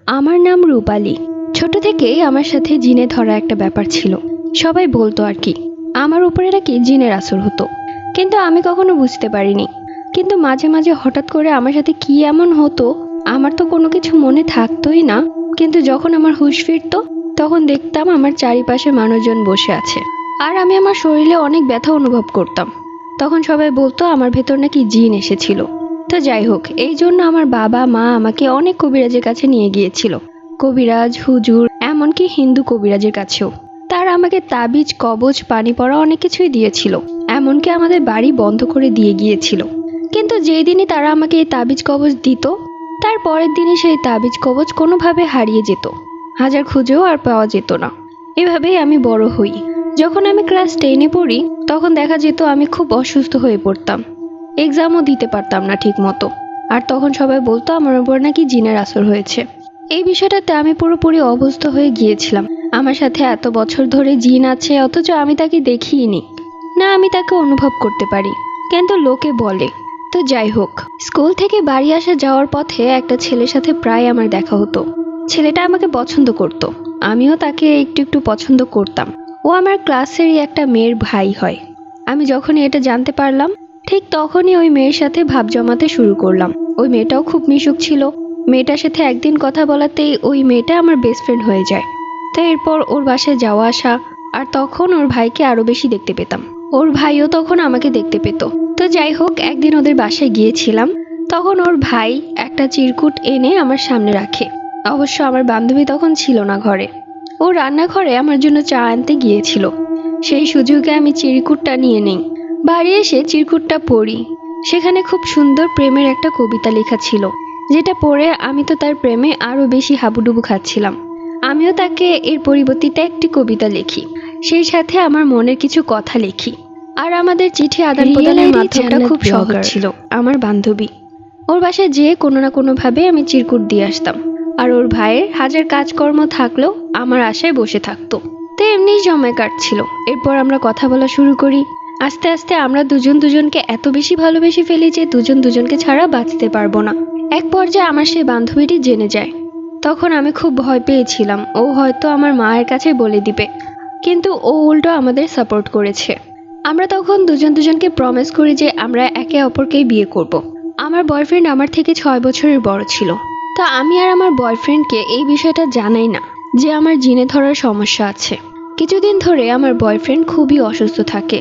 আমার নাম রূপালী। ছোট থেকেই আমার সাথে জিনে ধরা একটা ব্যাপার ছিল। সবাই বলতো আর কি আমার উপরে নাকি জিনের আসর হতো, কিন্তু আমি কখনো বুঝতে পারিনি। কিন্তু মাঝে মাঝে হঠাৎ করে আমার সাথে কি এমন হতো, আমার তো কোনো কিছু মনে থাকতোই না। কিন্তু যখন আমার হুঁশ ফিরতো তখন দেখতাম আমার চারিপাশে মানুষজন বসে আছে, আর আমি আমার শরীরে অনেক ব্যথা অনুভব করতাম। তখন সবাই বলতো আমার ভেতর নাকি জিন এসেছিল। তো যাই হোক, এই জন্য আমার বাবা মা আমাকে অনেক কবিরাজের কাছে নিয়ে গিয়েছিল। কবিরাজ, হুজুর, এমনকি হিন্দু কবিরাজের কাছেও। তারা আমাকে তাবিজ, কবজ, পানি পড়া অনেক কিছুই দিয়েছিল। এমনকি আমাদের বাড়ি বন্ধ করে দিয়ে গিয়েছিল। কিন্তু যেই দিনই তারা আমাকে এই তাবিজ কবজ দিত, তার পরের দিনই সেই তাবিজ কবজ কোনোভাবে হারিয়ে যেত। হাজার খুঁজেও আর পাওয়া যেত না। এভাবেই আমি বড় হই। যখন আমি ক্লাস 10-এ পড়ি তখন দেখা যেত আমি খুব অসুস্থ হয়ে পড়তাম। এক্সামও দিতে পারতাম না ঠিক মতো। আর তখন সবাই বলতো আমার উপর নাকি জিনের আসর হয়েছে। এই বিষয়টাতে আমি পুরোপুরি অভ্যস্ত হয়ে গিয়েছিলাম। আমার সাথে এত বছর ধরে জিন আছে, অথচ আমি তাকে দেখিনি, না আমি তাকে অনুভব করতে পারি, কিন্তু লোকে বলে। তো যাই হোক, স্কুল থেকে বাড়ি আসা যাওয়ার পথে একটা ছেলের সাথে প্রায় আমার দেখা হতো। ছেলেটা আমাকে পছন্দ করত, আমিও তাকে একটু একটু পছন্দ করতাম। ও আমার ক্লাসেরই একটা মেয়ের ভাই হয়। আমি যখনই এটা জানতে পারলাম, ঠিক তখনই ওই মেয়ের সাথে ভাব জমাতে শুরু করলাম। ওই মেয়েটাও খুব মিশুক ছিল। মেয়েটার সাথে একদিন কথা বলাতেই ওই মেয়েটা আমার বেস্ট ফ্রেন্ড হয়ে যায়। তো এরপর ওর বাসায় যাওয়া আসা, আর তখন ওর ভাইকে আরো বেশি দেখতে পেতাম। ওর ভাইও তখন আমাকে দেখতে পেত। তো যাই হোক, একদিন ওদের বাসায় গিয়েছিলাম। তখন ওর ভাই একটা চিরকুট এনে আমার সামনে রাখে। অবশ্য আমার বান্ধবী তখন ছিল না ঘরে। ও রান্নাঘরে আমার জন্য চা আনতে গিয়েছিল। সেই সুযোগে আমি চিরকুটটা নিয়ে নেই। বাড়ি এসে চিরকুটটা পড়ি। সেখানে খুব সুন্দর প্রেমের একটা কবিতা লেখা ছিল, যেটা পড়ে আমি তো তার প্রেমে আরো বেশি হাবুডুবু খাচ্ছিলাম। আমিও তাকে এর পরিবর্তিতে একটি কবিতা লিখি, সেই সাথে আমার মনের কিছু কথা লিখি। আর আমাদের চিঠি আদান প্রদানের মাধ্যমটা খুব সহজ ছিল। আমার বান্ধবী ওর বাসায় যেয়ে কোনো না কোনো ভাবে আমি চিরকুট দিয়ে আসতাম। আর ওর ভাইয়ের হাজার কাজকর্ম থাকলেও আমার আশায় বসে থাকতো। তো এমনি সময় কাটছিল। এরপর আমরা কথা বলা শুরু করি। আস্তে আস্তে আমরা দুজন দুজনকে এত বেশি ভালোবেসে ফেলি যে দুজন দুজনকে ছাড়া বাঁচতে পারবো না। এক পর্যায়ে আমার সেই বান্ধবীটি জেনে যায়। তখন আমি খুব ভয় পেয়েছিলাম ও হয়তো আমার মায়ের কাছে বলে দিবে, কিন্তু ও উল্টো আমাদের সাপোর্ট করেছে। আমরা তখন দুজন দুজনকে প্রমিস করি যে আমরা একে অপরকেই বিয়ে করব। আমার বয়ফ্রেন্ড আমার থেকে 6 বছরের বড় ছিল। তা আমি আর আমার বয়ফ্রেন্ডকে এই বিষয়টা জানাই না যে আমার জিনে ধরার সমস্যা আছে। কিছুদিন ধরে আমার বয়ফ্রেন্ড খুবই অসুস্থ থাকে।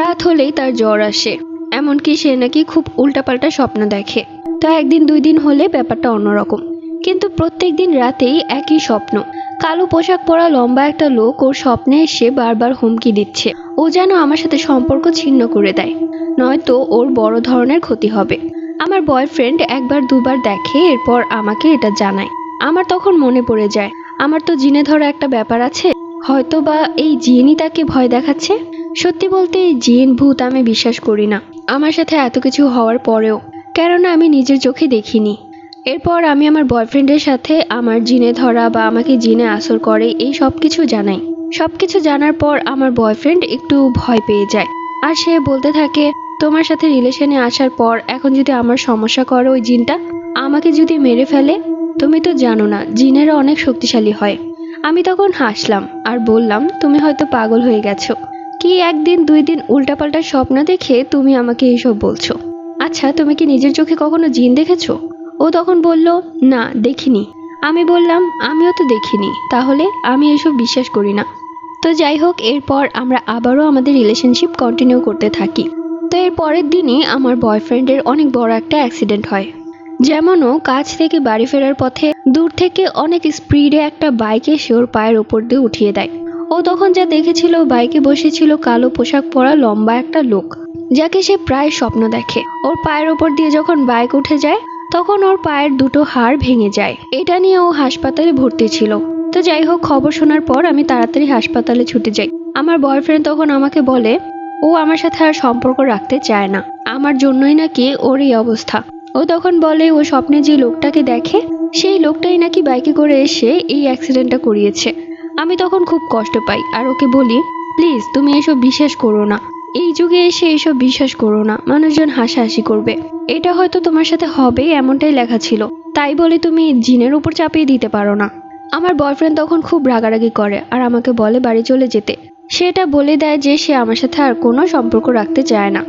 রাত হলেই তার জ্বর আসে, এমনকি সে নাকি খুব উল্টাপাল্টা স্বপ্ন দেখে। তা একদিন 2 দিন হলে ব্যাপারটা অন্যরকম, কিন্তু প্রত্যেক দিন রাতেই একই স্বপ্ন। কালো পোশাক পরা লম্বা একটা লোক ওর স্বপ্নে এসে বারবার হুমকি দিচ্ছে ও যেন আমার সাথে সম্পর্ক ছিন্ন করে দেয়, নয়তো ওর বড় ধরনের ক্ষতি হবে। আমার বয়ফ্রেন্ড একবার দুবার দেখে, এরপর আমাকে এটা জানায়। আমার তখন মনে পড়ে যায় আমার তো জিনে ধরা একটা ব্যাপার আছে, হয়তো বা এই জিনই তাকে ভয় দেখাচ্ছে। সত্যি বলতে এই জিন ভূত আমি বিশ্বাস করি না আমার সাথে এত কিছু হওয়ার পরেও, কেননা আমি নিজের চোখে দেখিনি। এরপর আমি আমার বয়ফ্রেন্ডের সাথে আমার জিনে ধরা বা আমাকে জিনে আসর করে এই সব কিছু জানাই। সবকিছু জানার পর আমার বয়ফ্রেন্ড একটু ভয় পেয়ে যায়। আর সে বলতে থাকে, তোমার সাথে রিলেশনে আসার পর এখন যদি আমার সমস্যা করে ওই জিনটা আমাকে যদি মেরে ফেলে, তুমি তো জানো না জিনেরা অনেক শক্তিশালী হয়। আমি তখন হাসলাম আর বললাম, তুমি হয়তো পাগল হয়ে গেছো। কি 1 দিন 2 দিন উল্টাপাল্টা স্বপ্ন দেখে তুমি আমাকে এইসব বলছো? আচ্ছা, তুমি কি নিজের চোখে কখনো জিন দেখেছো? ও তখন বলল, না দেখিনি। আমি বললাম, আমিও তো দেখিনি, তাহলে আমি এসব বিশ্বাস করি না। তো যাই হোক, এরপর আমরা আবারও আমাদের রিলেশনশিপ কন্টিনিউ করতে থাকি। তো এর পরের দিনই আমার বয়ফ্রেন্ডের অনেক বড় একটা অ্যাক্সিডেন্ট হয়। যেমন ও কাজ থেকে বাড়ি ফেরার পথে দূর থেকে অনেক স্পিডে একটা বাইক এসে ওর পায়ের ওপর দিয়ে উঠিয়ে দেয়। ও তখন যা দেখেছিল, বাইকে বসেছিল কালো পোশাক পরা লম্বা একটা লোক, যাকে সে প্রায় স্বপ্ন দেখে। ওর পায়ের ওপর দিয়ে যখন বাইক উঠে যায় তখন ওর পায়ের দুটো হাড় ভেঙে যায়। এটা নিয়ে ও হাসপাতালে ভর্তি ছিল। তো যাই হোক, খবর শোনার পর আমি তাড়াতাড়ি হাসপাতালে ছুটে যাই। আমার বয়ফ্রেন্ড তখন আমাকে বলে ও আমার সাথে আর সম্পর্ক রাখতে চায় না, আমার জন্যই নাকি ওর এই অবস্থা। ও তখন বলে ও স্বপ্নে যে লোকটাকে দেখে সেই লোকটাই নাকি বাইকে করে এসে এই অ্যাক্সিডেন্টটা করিয়েছে। আমি তখন খুব কষ্ট পাই আর ওকে বলি, প্লিজ তুমি এসব বিশ্বাস করো না, এই যুগে এসে এইসব বিশ্বাস করো না, মানুষজন হাসাহাসি করবে। এটা হয়তো তোমার সাথে হবে এমনটাই লেখা ছিল, তাই বলে তুমি জিনের উপর চাপিয়ে দিতে পারো না। আমার বয়ফ্রেন্ড তখন খুব রাগারাগি করে আর আমাকে বলে বাড়ি চলে যেতে। সেটা বলে দেয় যে সে আমার সাথে আর কোনো সম্পর্ক রাখতে চায় না।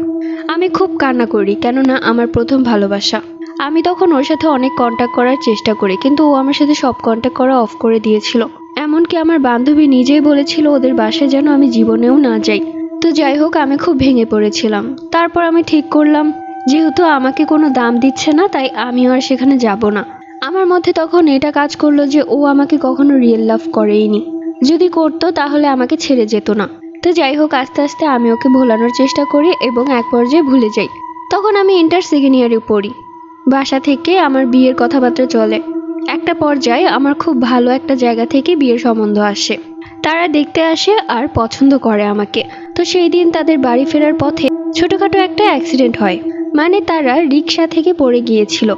আমি খুব কান্না করি, কেননা আমার প্রথম ভালোবাসা। আমি তখন ওর সাথে অনেক কন্ট্যাক্ট করার চেষ্টা করি, কিন্তু ও আমার সাথে সব কন্ট্যাক্ট করা অফ করে দিয়েছিল। এমনকি আমার বান্ধবী নিজেই বলেছিল ওদের বাসায় যেন আমি জীবনেও না যাই। তো যাই হোক, আমি খুব ভেঙে পড়েছিলাম। তারপর আমি ঠিক করলাম, যেহেতু আমাকে কোনো দাম দিচ্ছে না, তাই আমিও আর সেখানে যাব না। আমার মধ্যে তখন এটা কাজ করলো যে ও আমাকে কখনো রিয়েল লাভ করেইনি, যদি করতো তাহলে আমাকে ছেড়ে যেত না। তো যাই হোক, আস্তে আস্তে আমি ওকে ভোলানোর চেষ্টা করি এবং এক পর্যায়ে ভুলে যাই। তখন আমি ইন্টার সেকেন্ড ইয়ারে পড়ি। বাসা থেকে আমার বিয়ের কথাবার্তা চলে। একটা পর্যায়ে আমার খুব ভালো একটা জায়গা থেকে বিয়ের সম্বন্ধ আসে। তারা দেখতে আসে আর পছন্দ করে আমাকে। তো সেই দিন তাদের বাড়ি ফেরার পথে ছোটখাটো একটা অ্যাক্সিডেন্ট হয়। মানে তারা রিক্সা থেকে পড়ে গিয়েছিল,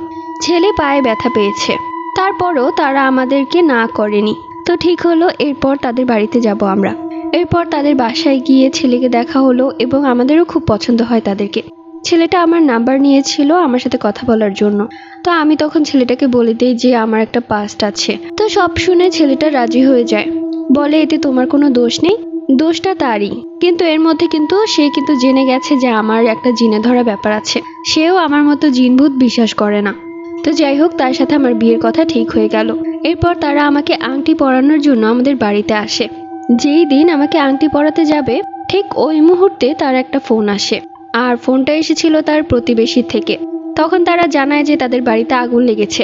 ছেলে পায়ে ব্যথা পেয়েছে। তারপরও তারা আমাদেরকে না করেনি। তো ঠিক হলো, এরপর তাদের বাড়িতে যাব আমরা। এরপর তাদের বাসায় গিয়ে ছেলেকে দেখা হলো এবং আমাদেরও খুব পছন্দ হয় তাদেরকে। ছেলেটা আমার নাম্বার নিয়েছিল আমার সাথে কথা বলার জন্য। তো আমি তখন ছেলেটাকে বলে দিই যে আমার একটা পাস্ট আছে। তো সব শুনে ছেলেটা রাজি হয়ে যায়, বলে এতে তোমার কোনো দোষ নেই, দোষটা তারই। কিন্তু এর মধ্যে সে জেনে গেছে যে আমার একটা জিনে ধরা ব্যাপার আছে। সেও আমার মতো জিনভূত বিশ্বাস করে না। তো যাই হোক, তার সাথে আমার বিয়ের কথা ঠিক হয়ে গেল। এরপর তারা আমাকে আংটি পরানোর জন্য আমাদের বাড়িতে আসে। যেই দিন আমাকে আংটি পরাতে যাবে, ঠিক ওই মুহূর্তে তার একটা ফোন আসে। আর ফোনটা এসেছিল তার প্রতিবেশী থেকে। তখন তারা জানায় যে তাদের বাড়িতে আগুন লেগেছে।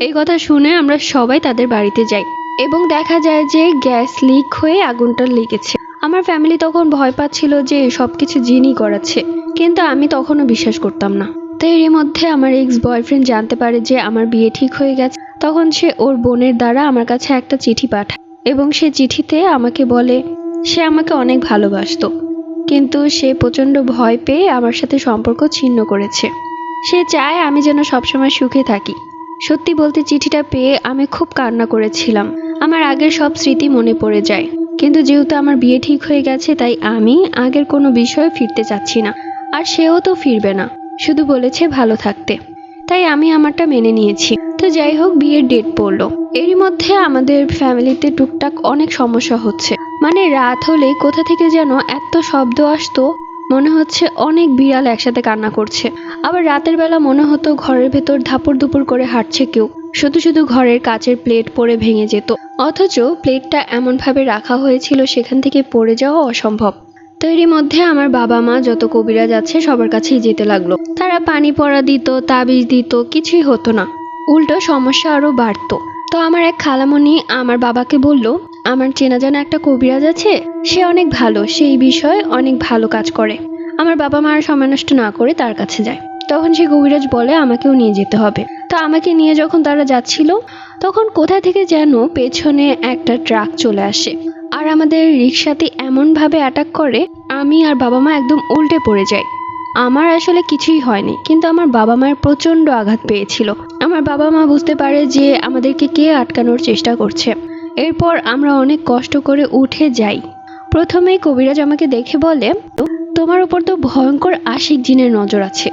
এই কথা শুনে আমরা সবাই তাদের বাড়িতে যাই এবং দেখা যায় যে গ্যাস লিক হয়ে আগুনটা লেগেছে। আমার ফ্যামিলি তখন ভয় পাচ্ছিল যে সবকিছু জিনই করাচ্ছে, কিন্তু আমি তখনও বিশ্বাস করতাম না। তো এর মধ্যে আমার এক্স বয়ফ্রেন্ড জানতে পারে যে আমার বিয়ে ঠিক হয়ে গেছে। তখন সে ওর বোনের দ্বারা আমার কাছে একটা চিঠি পাঠায় এবং সে চিঠিতে আমাকে বলে সে আমাকে অনেক ভালোবাসতো, কিন্তু সে প্রচণ্ড ভয় পেয়ে আমার সাথে সম্পর্ক ছিন্ন করেছে। সে চায় আমি যেন সবসময় সুখে থাকি। সত্যি বলতে চিঠিটা পেয়ে আমি খুব কান্না করেছিলাম। আমার আগের সব স্মৃতি মনে পড়ে যায়, কিন্তু যেহেতু আমার বিয়ে ঠিক হয়ে গেছে তাই আমি আগের কোনো বিষয়ে ফিরতে চাচ্ছি না। আর সেও তো ফিরবে না, শুধু বলেছে ভালো থাকতে। তাই আমি আমারটা মেনে নিয়েছি। তো যাই হোক, বিয়ের ডেট পড়লো। এরই মধ্যে আমাদের ফ্যামিলিতে টুকটাক অনেক সমস্যা হচ্ছে। মানে রাত হলে কোথা থেকে যেন এত শব্দ আসতো, মনে হচ্ছে অনেক বিড়াল একসাথে কান্না করছে। আবার রাতের বেলা মনে হতো ঘরের ভেতর ধাপড় ধুপুর করে হাঁটছে কেউ। শুধু শুধু ঘরের কাচের প্লেট পড়ে ভেঙে যেত, অথচ প্লেটটা এমনভাবে রাখা হয়েছিল সেখান থেকে পড়ে যাওয়া অসম্ভব। তো এরই মধ্যে আমার বাবা মা যত কবিরাজ আছে সবার কাছেই যেতে লাগলো। তারা পানি পড়া দিত, তাবিজ দিত, কিছুই হতো না, উল্টো সমস্যা আরো বাড়তো। তো আমার এক খালামণি আমার বাবাকে বলল, আমার চেনা জানা একটা কবিরাজ আছে, সে অনেক ভালো, সেই বিষয়ে অনেক ভালো কাজ করে। আমার বাবা মা আর সময় নষ্ট না করে তার কাছে যায়। তখন সে কবিরাজ বলে আমাকেও নিয়ে যেতে হবে। তো আমাকে নিয়ে যখন তারা যাচ্ছিল, তখন কোথা থেকে যেন পেছনে একটা ট্রাক চলে আসে আর আমাদের রিক্সাতে এমনভাবে অ্যাটাক করে, আমি আর বাবা মা একদম উল্টে পড়ে যাই। আমার আসলে কিছুই হয়নি, কিন্তু আমার বাবা মায়ের প্রচণ্ড আঘাত পেয়েছিল। আমার বাবা মা বুঝতে পারে যে আমাদেরকে কে আটকানোর চেষ্টা করছে। এরপর আমরা অনেক কষ্ট করে উঠে যাই। প্রথমেই কবিরাজ আমাকে দেখে বলে, তোমার উপর তো ভয়ঙ্কর আশিক জিনের নজর আছে।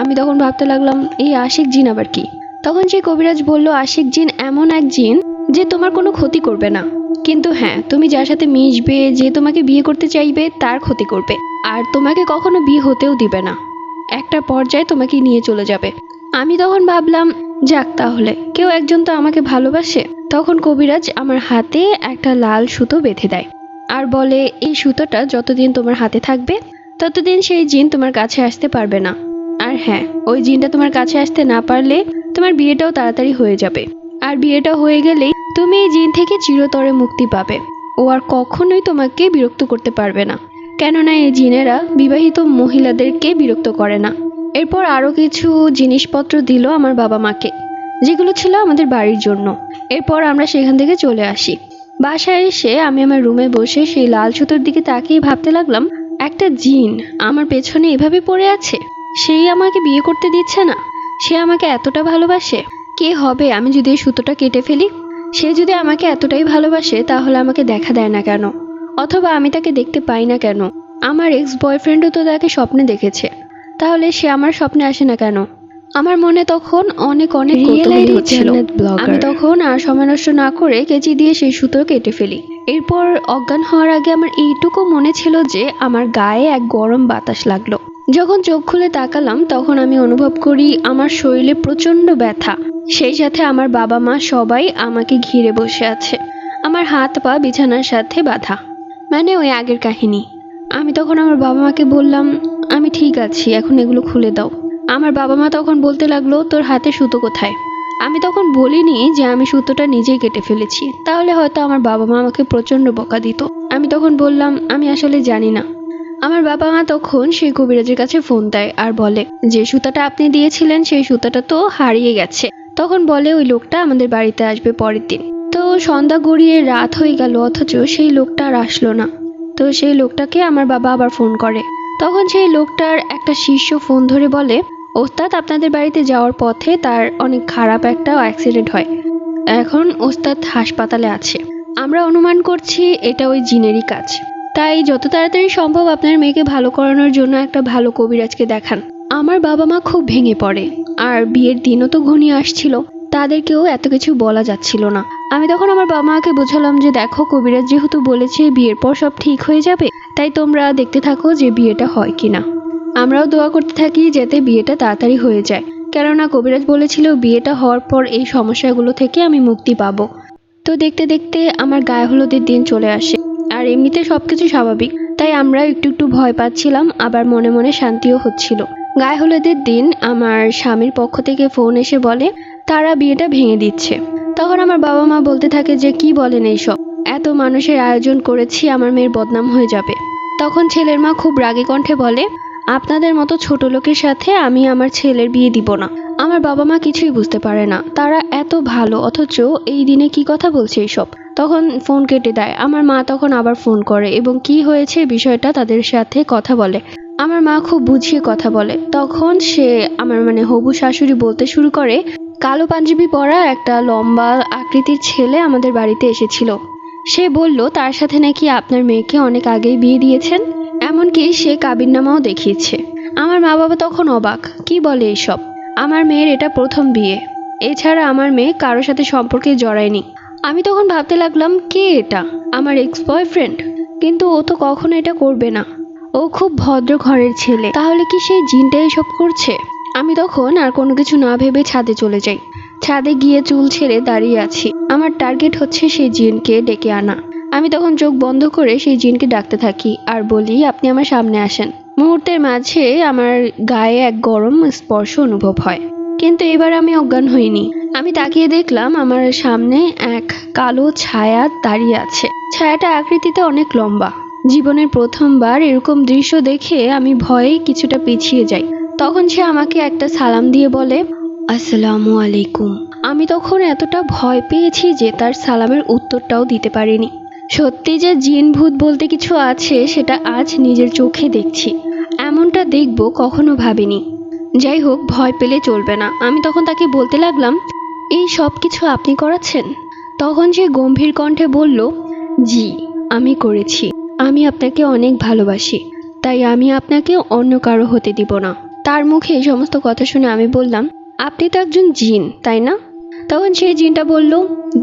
আমি তখন ভাবতে লাগলাম, এই আশিক জিন আবার কি? তখন সেই কবিরাজ বলল, আশিক জিন এমন এক জিন যে তোমার কোনো ক্ষতি করবে না, কিন্তু হ্যাঁ, তুমি যার সাথে মিশবে, যে তোমাকে বিয়ে করতে চাইবে, তার ক্ষতি করবে। আর তোমাকে কখনো বিয়ে হতেও দিবে না, একটা পর্যায়ে তোমাকে নিয়ে চলে যাবে। আমি তখন ভাবলাম, যাক, তাহলে কেউ একজন তো আমাকে ভালোবাসে। তখন কবিরাজ আমার হাতে একটা লাল সুতো বেঁধে দেয় আর বলে, এই সুতোটা যতদিন তোমার হাতে থাকবে ততদিন সেই জিন তোমার কাছে আসতে পারবে না। আর হ্যাঁ, ওই জিনটা তোমার কাছে আসতে না পারলে তোমার বিয়েটাও তাড়াতাড়ি হয়ে যাবে। আর বিয়েটা হয়ে গেলেই তুমি এই জিন থেকে চিরতরে মুক্তি পাবে। ও আর কখনোই তোমাকে বিরক্ত করতে পারবে না, কেননা এই জিনেরা বিবাহিত মহিলাদেরকে বিরক্ত করে না। এরপর আরো কিছু জিনিসপত্র দিল আমার বাবা মাকে, যেগুলো ছিল আমাদের বাড়ির জন্য। এরপর আমরা সেখান থেকে চলে আসি। বাসায় এসে আমি আমার রুমে বসে সেই লাল সুতোর দিকে তাকিয়ে ভাবতে লাগলাম, একটা জিন আমার পেছনে এভাবে পড়ে আছে, সেই আমাকে বিয়ে করতে দিচ্ছে না। সে আমাকে এতটা ভালোবাসে, কে হবে আমি যদি এই সুতোটা কেটে ফেলি? সে যদি আমাকে এতটাই ভালোবাসে তাহলে আমাকে দেখা দেয় না কেন? অথবা আমি তাকে দেখতে পাই না কেন? আমার এক্স বয়ফ্রেন্ডও তো তাকে স্বপ্নে দেখেছে, তাহলে সে আমার স্বপ্নে আসে না কেন? আমার মনে তখন অনেক অনেক কৌতূহলী হচ্ছিল। আমি তখন আর সময় নষ্ট না করে কেচি দিয়ে সেই সুতো কেটে ফেলি। এরপর অজ্ঞান হওয়ার আগে আমার এইটুকু মনে ছিল যে আমার গায়ে এক গরম বাতাস লাগলো। যখন চোখ খুলে তাকালাম তখন আমি অনুভব করি আমার শরীরে প্রচন্ড ব্যথা, সেই সাথে আমার বাবা মা সবাই আমাকে ঘিরে বসে আছে। আমার হাত পা বিছানার সাথে বাঁধা, মানে ওই আগের কাহিনী। আমি তখন আমার বাবা মাকে বললাম, আমি ঠিক আছি, এখন এগুলো খুলে দাও। আমার বাবা মা তখন বলতে লাগলো, তোর হাতে সুতো কোথায়? আমি তখন বলিনি যে আমি সুতোটা নিজেই কেটে ফেলেছি, তাহলে হয়তো আমার বাবা মা আমাকে প্রচন্ড বকা দিত। আমি তখন বললাম, আমি আসলে জানি না। আমার বাবা মা তখন সেই কবিরাজের কাছে ফোন দেয় আর বলে, যে সুতাটা আপনি দিয়েছিলেন সেই সুতাটা তো হারিয়ে গেছে। তখন বলে ওই লোকটা আমাদের বাড়িতে আসবে পরের দিন। তো সন্ধ্যা গড়িয়ে রাত হয়ে গেল, অথচ সেই লোকটা আর আসলো না। তো সেই লোকটাকে আমার বাবা আবার ফোন করে। তখন সেই লোকটার একটা শিষ্য ফোন ধরে বলে, ওস্তাদ আপনাদের বাড়িতে যাওয়ার পথে তার অনেক খারাপ একটা অ্যাক্সিডেন্ট হয়, এখন ওস্তাদ হাসপাতালে আছে। আমরা অনুমান করছি এটা ওই জিনেরই কাজ, তাই যত তাড়াতাড়ি সম্ভব আপনার মেয়েকে ভালো করানোর জন্য একটা ভালো কবিরাজকে দেখান। আমার বাবা মা খুব ভেঙে পড়ে, আর বিয়ের দিনও তো ঘনিয়ে আসছিল, তাদেরকেও এত কিছু বলা যাচ্ছিল না। আমি তখন আমার বাবা মাকে বোঝালাম যে দেখো, কবিরাজ যেহেতু বলেছে বিয়ের পর সব ঠিক হয়ে যাবে, তাই তোমরা দেখতে থাকো যে বিয়েটা হয় কিনা। আমরাও দোয়া করতে থাকি যাতে বিয়েটা তাড়াতাড়ি হয়ে যায়, কেননা কবিরাজ বলেছিল বিয়েটা হওয়ার পর এই সমস্যাগুলো থেকে আমি মুক্তি পাবো। তো দেখতে দেখতে আমার গায়ে হলুদের দিন চলে আসে, আর এমনিতে সবকিছু স্বাভাবিক, তাই আমরা একটু একটু ভয় পাচ্ছিলাম, আবার মনে মনে শান্তিও হচ্ছিল। গায়ে হলুদের দিন আমার স্বামীর পক্ষ থেকে ফোন এসে বলে তারা বিয়েটা ভেঙে দিচ্ছে। তখন আমার বাবা মা বলতে থাকে যে কি বলেন এইসব, এত মানুষের আয়োজন করেছি, আমার মেয়ের বদনাম হয়ে যাবে। তখন ছেলের মা খুব রাগী কণ্ঠে বলে, আপনাদের মতো ছোট লোকের সাথে আমি আমার ছেলের বিয়ে দিব না। আমার বাবা মা কিছুই বুঝতে পারে না, তারা এত ভালো, অথচ এই দিনে কি কথা বলছে এইসব। তখন ফোন কেটে দেয়। আমার মা তখন আবার ফোন করে এবং কি হয়েছে বিষয়টা তাদের সাথে কথা বলে। আমার মা খুব বুঝিয়ে কথা বলে। তখন সে আমার হবু শাশুড়ি বলতে শুরু করে, কালো পাঞ্জাবি পরা একটা লম্বা আকৃতির ছেলে আমাদের বাড়িতে এসেছিল। সে বলল তার সাথে নাকি আপনার মেয়েকে অনেক আগেই বিয়ে দিয়েছেন, এমনকি সে কাবিননামাও দেখিয়েছে। আমার মা বাবা তখন অবাক, কি বলে এসব? আমার মেয়ের এটা প্রথম বিয়ে, এছাড়া আমার মেয়ে কারোর সাথে সম্পর্কে জড়ায়নি। আমি তখন ভাবতে লাগলাম, কে এটা? আমার এক্স বয়ফ্রেন্ড? কিন্তু ও তো কখনো এটা করবে না, ও খুব ভদ্র ঘরের ছেলে, তাহলে কি সেই জিনটা এসব করছে? আমি তখন আর কোনো কিছু না ভেবে ছাদে চলে যাই। ছাদে গিয়ে চুল ছেড়ে দাঁড়িয়ে আছি, আমার টার্গেট হচ্ছে সেই জিনকে ডেকে আনা। আমি তখন চোখ বন্ধ করে সেই জিনকে ডাকতে থাকি আর বলি, আপনি আমার সামনে আসেন। মুহূর্তের মাঝে আমার গায়ে এক গরম স্পর্শ অনুভব হয়, কিন্তু এবার আমি অজ্ঞান হইনি। আমি তাকিয়ে দেখলাম আমার সামনে এক কালো ছায়া দাঁড়িয়ে আছে। ছায়াটা আকৃতিতে অনেক লম্বা। জীবনের প্রথমবার এরকম দৃশ্য দেখে আমি ভয়ে কিছুটা পিছিয়ে যাই। তখন সে আমাকে একটা সালাম দিয়ে বলে, আসসালামু আলাইকুম। আমি তখন এতটা ভয় পেয়েছি যে তার সালামের উত্তরটাও দিতে পারিনি। সত্যি যে জিন ভূত বলতে কিছু আছে সেটা আজ নিজের চোখে দেখছি। এমনটা দেখব কখনো ভাবিনি। যাই হোক, ভয় পেলে চলবে না। আমি তখন তাকে বলতে লাগলাম, এই সব কিছু আপনি করাচ্ছেন? তখন সে গম্ভীর কণ্ঠে বলল, জি আমি করেছি। আমি আপনাকে অনেক ভালোবাসি, তাই আমি আপনাকে অন্য কারো হতে দিব না। তার মুখে এই সমস্ত কথা শুনে আমি বললাম, আপনি তো একজন জিন তাই না? তখন সেই জিনটা বলল,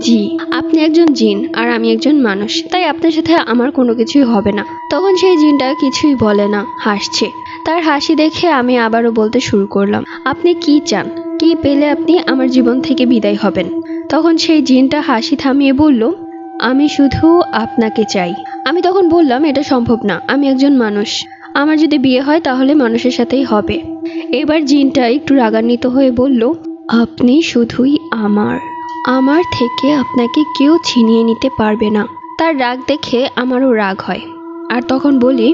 জি আপনি একজন জিন আর আমি একজন মানুষ, তাই আপনার সাথে আমার কোনো কিছুই হবে না। তখন সেই জিনটা কিছুই বলে না, হাসছে। তার হাসি দেখে আমি আবারও বলতে শুরু করলাম, আপনি কি চান? কি পেলে আপনি আমার জীবন থেকে বিদায় হবেন? তখন সেই জিনটা হাসি থামিয়ে বলল, আমি শুধু আপনাকে চাই। আমি তখন বললাম, এটা সম্ভব না, আমি একজন মানুষ, আমার যদি বিয়ে হয় তাহলে মানুষের সাথেই হবে। এবার জিনটা একটু রাগান্বিত হয়ে বলল, আপনি শুধুই আমার থেকে আপনাকে কেউ ছিনিয়ে নিতে পারবে না। তার রাগ দেখে আমারও রাগ হয়, আর তখন বলি,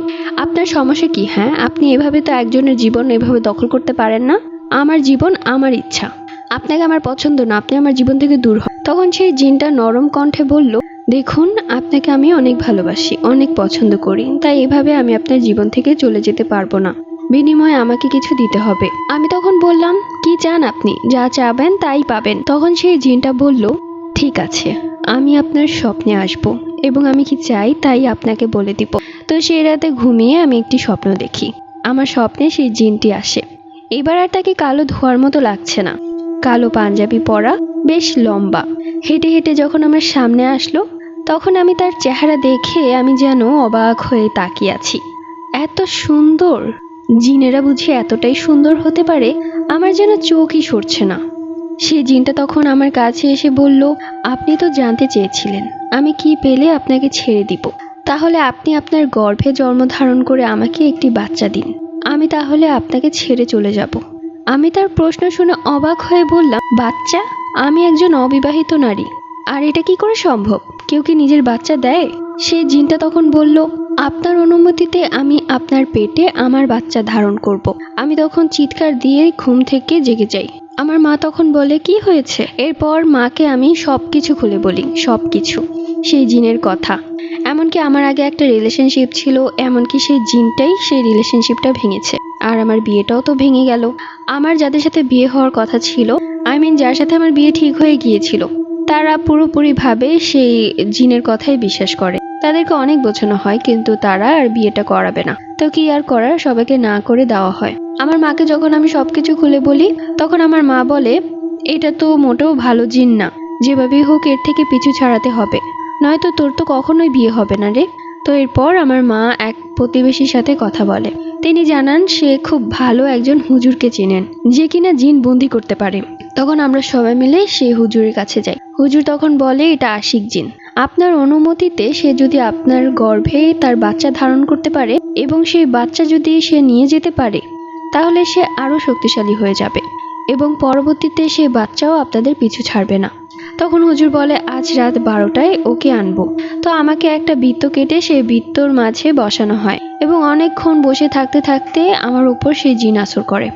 আপনার সমস্যা কি? হ্যাঁ, আপনি এভাবে তো একজনের জীবন এভাবে দখল করতে পারেন না। আমার জীবন আমার ইচ্ছা, আপনাকে আমার পছন্দ না, আপনি আমার জীবন থেকে দূর হন। তখন সেই জিনটা নরম কণ্ঠে বলল, দেখুন আপনাকে আমি অনেক ভালোবাসি, অনেক পছন্দ করি, তাই এভাবে আমি আপনার জীবন থেকে চলে যেতে পারবো না, বিনিময়ে আমাকে কিছু দিতে হবে। আমি তখন বললাম, কি চান আপনি? যা চাবেন তাই পাবেন। তখন সেই জিনটা বলল, ঠিক আছে, আমি আপনার স্বপ্নে আসব এবং আমি কি চাই তাই আপনাকে বলে দিব। তো সেই রাতে ঘুমিয়ে আমি একটি স্বপ্ন দেখি। আমার স্বপ্নে সেই জিনটি আসে। এবার আর তাকে কালো ধোঁয়ার মতো লাগছে না, কালো পাঞ্জাবি পরা, বেশ লম্বা। হেঁটে হেঁটে যখন আমার সামনে আসলো তখন আমি তার চেহারা দেখে আমি যেন অবাক হয়ে তাকিয়ে আছি। এত সুন্দর! জিনেরা বুঝি এতটাই সুন্দর হতে পারে? আমার যেন চোখই সরছে না। সেই জিনটা তখন আমার কাছে এসে বলল, আপনি তো জানতে চেয়েছিলেন আমি কি পেলে আপনাকে ছেড়ে দিব, তাহলে আপনি আপনার গর্ভে জন্ম ধারণ করে আমাকে একটি বাচ্চা দিন, আমি তাহলে আপনাকে ছেড়ে চলে যাব। আমি তার প্রশ্ন শুনে অবাক হয়ে বললাম, বাচ্চা? আমি একজন অবিবাহিত নারী, আর এটা কি করে সম্ভব? কেউ কি নিজের বাচ্চা দেয়? সেই জিনটা তখন বলল, আপনার অনুমতিতে আমি আপনার পেটে আমার বাচ্চা ধারণ করব। আমি তখন চিৎকার দিয়ে ঘুম থেকে জেগে যাই। আমার মা তখন বলে, কি হয়েছে? এরপর মাকে আমি সবকিছু খুলে বলি, সবকিছু, সেই জিনের কথা। এমনকি আমার আগে একটা রিলেশনশিপ ছিল, এমনকি সেই জিনটাই সেই রিলেশনশিপটা ভেঙেছে। আর আমার বিয়েটাও তো ভেঙে গেল। আমার যাদের সাথে বিয়ে হওয়ার কথা ছিল, যার সাথে আমার বিয়ে ঠিক হয়ে গিয়েছিল, তারা পুরোপুরিভাবে সেই জিনের কথাই বিশ্বাস করে। তাদেরকে অনেক বোঝানো হয় কিন্তু তারা আর বিয়েটা করাবে না। তো কি আর করার, সবাইকে না করে দেওয়া হয়। আমার মাকে যখন আমি সবকিছু খুলে বলি তখন আমার মা বলে, এটা তো মোটেও ভালো জিন না, যেভাবেই হোক এর থেকে পিছু ছাড়াতে হবে, নয়তো তোর তো কখনোই বিয়ে হবে না রে। তো এরপর আমার মা এক প্রতিবেশীর সাথে কথা বলে। তিনি জানান সে খুব ভালো একজন হুজুরকে চেনেন, যে কিনা জিন বন্দি করতে পারে। তখন আমরা সবাই মিলে সেই হুজুরের কাছে যাই। হুজুর তখন বলে, এটা আশিক জিন, আপনার অনুমতিতে সে যদি আপনার গর্ভে তার বাচ্চা ধারণ করতে পারে এবং সেই বাচ্চা যদি সে নিয়ে যেতে পারে, তাহলে সে আরো শক্তিশালী হয়ে যাবে এবং পরবর্তীতে সেই বাচ্চাও আপনাদের পিছু ছাড়বে না। তখন হুজুর বলে, আজ রাত 12টায় ওকে আনবো। তো আমাকে একটা বৃত্ত কেটে সেই বৃত্তর মাঝে বসানো হয় এবং অনেকক্ষণ বসে থাকতে থাকতে আমার উপর সেই জিন আসর করে।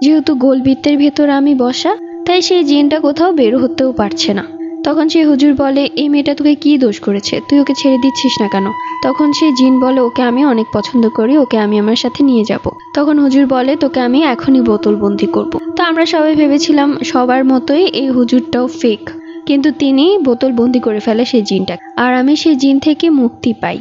যেহেতু গোল বৃত্তের ভেতর আমি বসা, তাই সেই জিনটা কোথাও বের হতেও পারছে না। তখন সেই হুজুর বলে, এই মেয়েটা তোকে কি দোষ করেছে, তুই ওকে ছেড়ে দিচ্ছিস না কেন? তখন সেই জিন বলে, ওকে আমি অনেক পছন্দ করি, ওকে আমি আমার সাথে নিয়ে যাব। তখন হুজুর বলে, তোকে আমি এখনই বোতলবন্দি করব। তো আমরা সবাই ভেবেছিলাম সবার মতোই এই হুজুরটাও ফেক, কিন্তু তিনি বোতলবন্দি করে ফেলে সেই জিনটা, আর আমি সেই জিন থেকে মুক্তি পাই।